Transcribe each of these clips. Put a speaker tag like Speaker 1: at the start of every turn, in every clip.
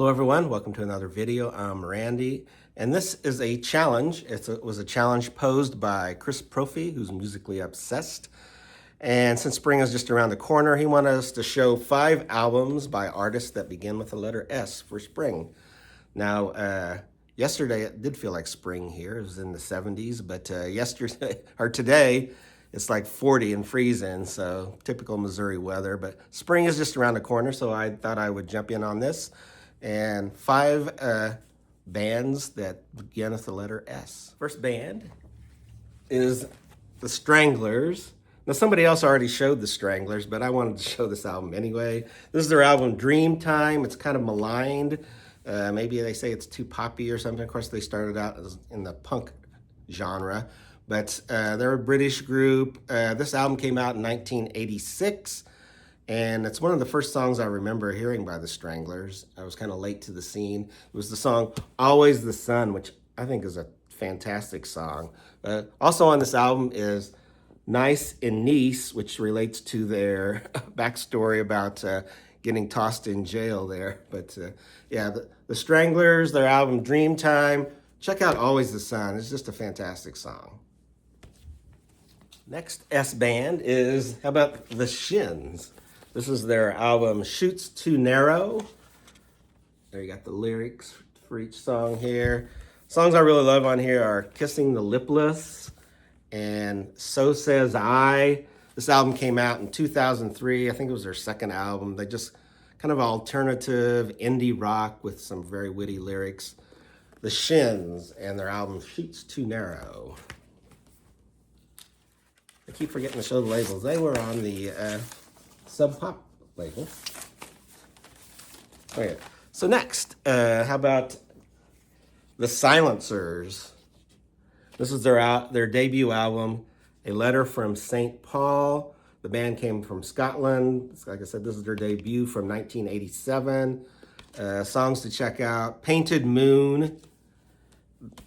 Speaker 1: Hello everyone, welcome to another video. I'm Randy, and this is a challenge. It was a challenge posed by Propfe, who's musically obsessed. And since spring is just around the corner, he wanted us to show 5 albums by artists that begin with the letter S for spring. Now, yesterday it did feel like spring here. It was in the 70s, but yesterday or today it's like 40 and freezing, so typical Missouri weather. But spring is just around the corner, so I thought I would jump in on this. And 5 bands that begin with the letter S. First band is the Stranglers. Now, somebody else already showed the Stranglers, but I wanted to show this album anyway. This is their album Dreamtime. It's kind of maligned. Maybe they say it's too poppy or something. Of course, they started out in the punk genre, but they're a British group. This album came out in 1986. And it's one of the first songs I remember hearing by the Stranglers. I was kind of late to the scene. It was the song Always the Sun, which I think is a fantastic song. Also on this album is Nice and Niece, which relates to their backstory about getting tossed in jail there. But yeah, the Stranglers, their album Dreamtime. Check out Always the Sun. It's just a fantastic song. Next S band is, how about the Shins? This is their album, Shoots Too Narrow. There you got the lyrics for each song here. Songs I really love on here are Kissing the Lipless and So Says I. This album came out in 2003. I think it was their second album. They just kind of alternative indie rock with some very witty lyrics. The Shins and their album, Shoots Too Narrow. I keep forgetting to show the labels. They were on the Sub Pop label. Okay. So next, how about the Silencers? This is their debut album, A Letter from St. Paul. The band came from Scotland. Like I said, this is their debut from 1987. Songs to check out: Painted Moon,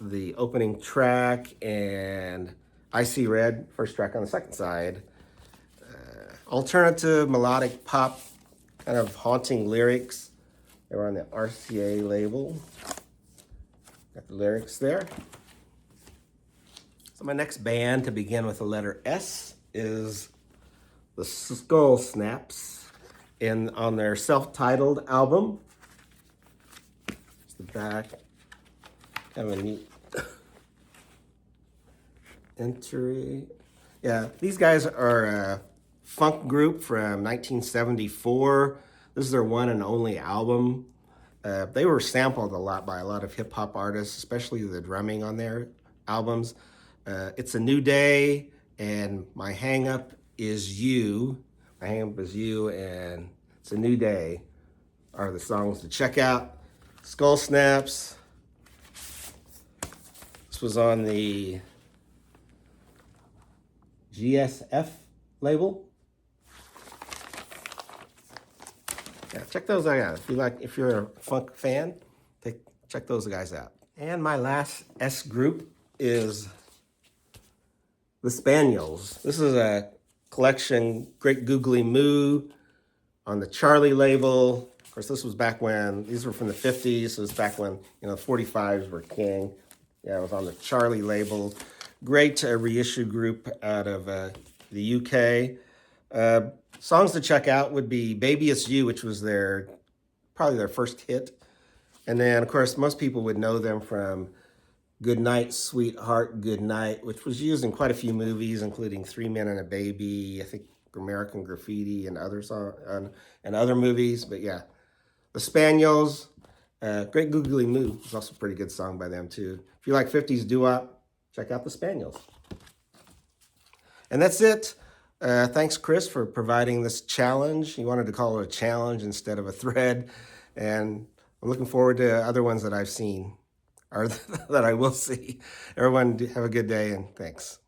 Speaker 1: the opening track, and Icy Red, first track on the second side. Alternative melodic pop, kind of haunting lyrics. They were on the RCA label. Got the lyrics there. So my next band to begin with the letter S is the Skull Snaps, on their self-titled album. It's the back. Have a neat entry. Yeah, these guys are a funk group from 1974. This is their one and only album. They were sampled a lot by a lot of hip-hop artists, especially the drumming on their albums. It's a New Day and My Hang-Up Is You. My Hang-Up Is You and It's a New Day are the songs to check out. Skull Snaps. This was on the GSF label. Yeah, check those out. If you're a funk fan, check those guys out. And my last S group is the Spaniels. This is a collection, Great Googly Moo on the Charlie label. Of course, this was back when, these were from the 50s, so it was back when, 45s were king. Yeah, it was on the Charlie label. Great reissue group out of the UK. Songs to check out would be Baby It's You, which was probably their first hit. And then, of course, most people would know them from Good Night, Sweetheart, Good Night, which was used in quite a few movies, including 3 Men and a Baby, I think American Graffiti, and other movies. But yeah, the Spaniels, Great Googly Moo is also a pretty good song by them too. If you like 50s doo-wop, check out the Spaniels. And that's it. Thanks, Chris, for providing this challenge. You wanted to call it a challenge instead of a thread. And I'm looking forward to other ones that I've seen, or that I will see. Everyone have a good day, and thanks.